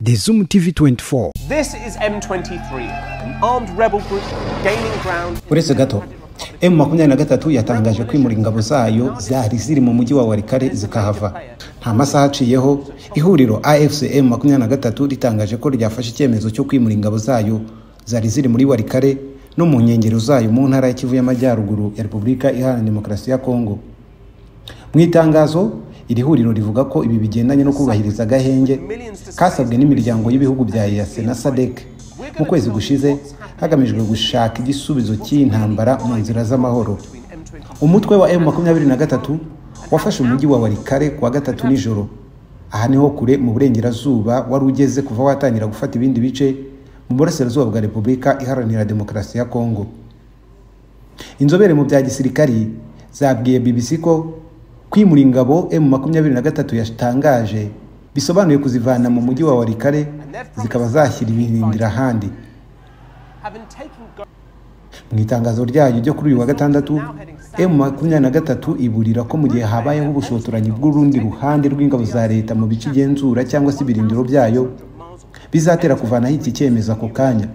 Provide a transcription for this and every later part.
The Zoom TV24. This is M23, an armed rebel group gaining ground. Uretse gato, M23 yatangaje kwimura ingabo zayo zari ziri mu mujyi wa Walikale zikahava. Nta masaha aciyeho, ihuriro AFC M23 ritangaje ko ryafashe icyemezo cyo kwimura ingabo zayo zari ziri muri Walikale no mu nkengero zayo mu ntara ya Kivu y'Amajyaruguru ya Repubulika Iharanira Demokarasi ya Kongo. Mu itangazo iri huriro rivuga ko ibi bigendanye no kubahiriza gahenge kasabwe n'imiryango y'ibihugu bya EAC na SADC mu kwezi gushize hagamijwe gushaka igisubizo cy'intambara mu nzira z'amahoro. Umutwe wa M23 wafashe umujyi wa Walikale kwa gatatu nijoro. Aha niho kure mu burengerazuba wari ugeze kuva watangira gufata ibindi bice mu burasirazuba bwa Repubulika Iharanira Demokarasi ya Kongo. Inzobere mu bya gisirikari zabwiye BBC ko kwimura ingabo M23 yatangaje bisobanuye kuzivana mu mujyi wa Walikale zikaba zashyira ibirindira handi. Mu itangazo ryayo ryo kuri uyu wa gatandatu, M23 iburira ko mu gihe habayeho ubushotoranyi bw'urundi ruhande rw'ingabo za leta mu bice igenzura cyangwa se ibirindiro byayo bizatera kuvanaho iki cyemezo ako kanya.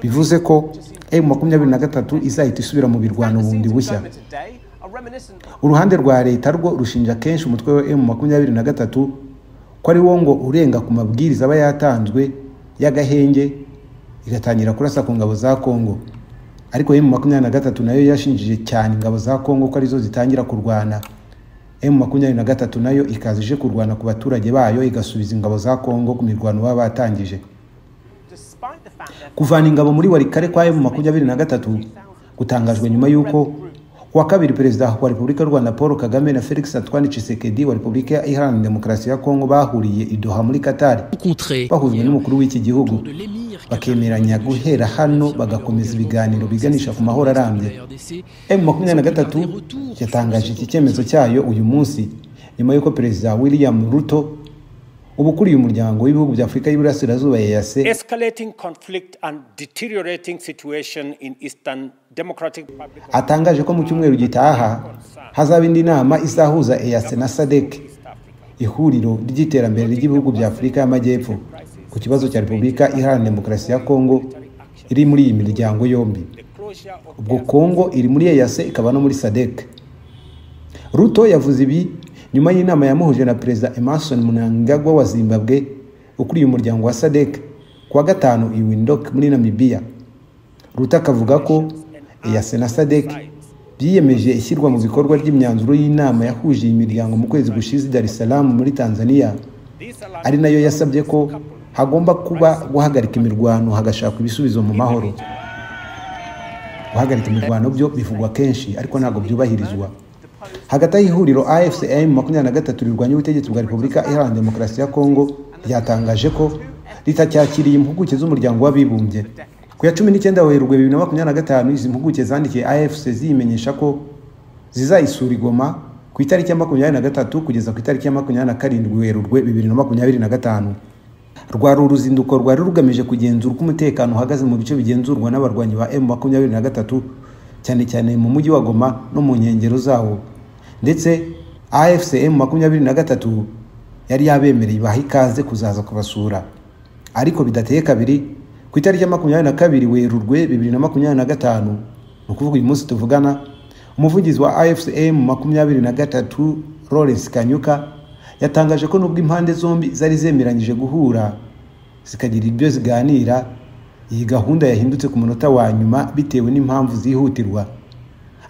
Bivuze ko M23 izahita isubira mu birwano bundi bushya. Uruhande rwa leta rwo rushinja kenshi umutwe wa M23 ko ari wo ngo urenga ku mabwiriza aba yatanzwe y'agahenge igatangira kurasa ku ngabo za Kongo. Ariko M23 nayo yashinjije cyane ingabo za Kongo ko arizo zitangira kurwana. M23 nayo ikazije kurwana ku baturage bayo igasubiza ingabo za Kongo ku mirwano baba batangije. Kuvana ingabo muri Walikale kwa M23 gutangajwe nyuma yuko wa kabiri perezida wa Repubulika y'u Rwanda Paul Kagame na Felix Antoine Tshisekedi wa Repubulika Iharanira Demokarasi ya Kongo bahuriye i Doha muri Qatar, bahujwe n'umukuru w'iki gihugu bakemeranya guhera hano bagakomeza ibiganiro biganisha ku mahoro arambye. M23 yatangaje iki cyemezo cyayo uyu munsi nyuma yuko perezida William Ruto ubukuriye umuryango w'ibihugu bya Afrika y'Iburasirazuba EAC Escalating conflict and deteriorating situation in Eastern Democratic Republic atangaje ko mu cyumweru gitaha hazaba indi nama izahuza EAC na SADC, ihuriro ry'iterambere ry'ibihugu bya Afrika y'Amajyepfo, ku kibazo cya Repubulika Iharanira Demokarasi ya Kongo iri muri iyi miryango yombi. Ubwo Kongo iri muri EAC ikaba no muri SADC. Ruto yavuze ibi nyuma y'inama yamuhuje na Perezida Emmerson Mnangagwa wa Zimbabwe ukuriye umuryango wa SADC kwa gatanu i Windhoek muri Namibia. Ruto akavuga ko EAC na SADC byiyemeje ishyirwa mu bikorwa ry'imyanzuro y'inama yahuje iyi miryango mu kwezi gushize Dar es Salaam muri Tanzania, ari nayo yasabye ko hagomba kuba guhagarika imirwano hagashakwa ibisubizo mu mahoro. Guhagarika imirwano byo bivugwa kenshi ariko ntabwo byubahirizwa. Hagati y'ihuriro AFC M23 rirwanya ubutegetsi bwa Repubulika Iharanira Demokarasi ya Kongo ryatangaje ko ritacyakiriye impuguke z'umuryango w'abibumbye. Ku ya 19 Werurwe 2025 izi mpuguke zandikiye AFC zimenyesha ko zizayisura Goma ku itariki ya 23 kugeza ku itariki ya 27 Werurwe 2025. Rwari uruzinduko rwari rugamije kugenzura uko umutekano uhagaze mu bice bigenzurwa n'abarwanyi ba M23 cyane cyane mu mujyi wa Goma no mu nkengero zawo. Ndetse AFC M23 yari yabemereye baha ikaze kuzaza kubasura. Ariko bidateye kabiri ku itariki ya 22 Werurwe 2025, no kuvuga uyu munsi tuvugana, umuvugizi wa AFC M23 Lawrence Kanyuka yatangaje ko nubwo impande zombi zari zemeranyije guhura zikagira ibyo ziganira, iyi gahunda yahindutse ku munota wa nyuma bitewe n'impamvu zihutirwa.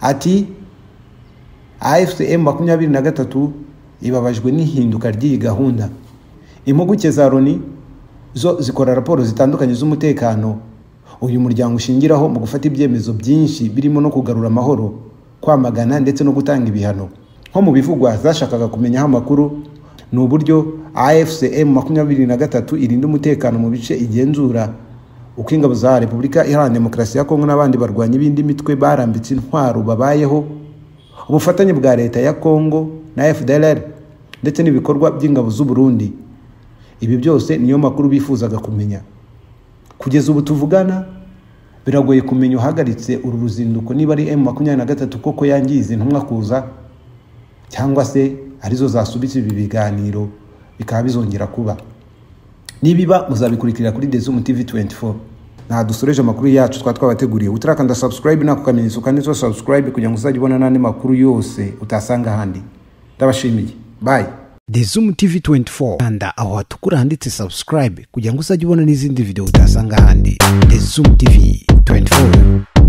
Ati AFC M23 ibabajwe n'ihinduka ry'iyi gahunda. Impuguke za Loni zo zikora raporo zitandukanye z'umutekano uyu muryango ushingiraho mu gufata ibyemezo byinshi birimo no kugarura amahoro, kwamagana ndetse no gutanga ibihano. Nko mu bivugwa zashakaga kumenyaho amakuru ni uburyo AFC M23 irinda umutekano mu bice igenzura, uko ingabo za Repubulika Iharanira Demokarasi ya Kongo n'abandi barwanya ibindi mitwe barambitse intwaro babayeho, ubufatanye bwa leta ya Kongo na FDLR ndetse n'ibikorwa by'ingabo z'u Burundi. Ibi byose niyo makuru bifuzaga kumenya. Kugeza ubu tuvugana biragoye kumenya uhagaritse uru ruzinduko niba ari M23 koko yangize intumwa kuza cyangwa se arizo zasubitse ibi biganiro bikaba bizongera kuba. nibiba muzabikurikira kuri The Zoom TV 24. Na dusoreje amakuru yacu twabateguriye. Utarakanda subscribe nako kamenyetso kandi subscribe kugira ngo uzajye ubona nandi makuru yose utasanga handi. Ndabashimiye. Bye. The Zoom TV 24 kanda aho hatukura handitse subscribe kugira ngo uzajye ubona n'izindi video utasanga handi. The Zoom TV 24.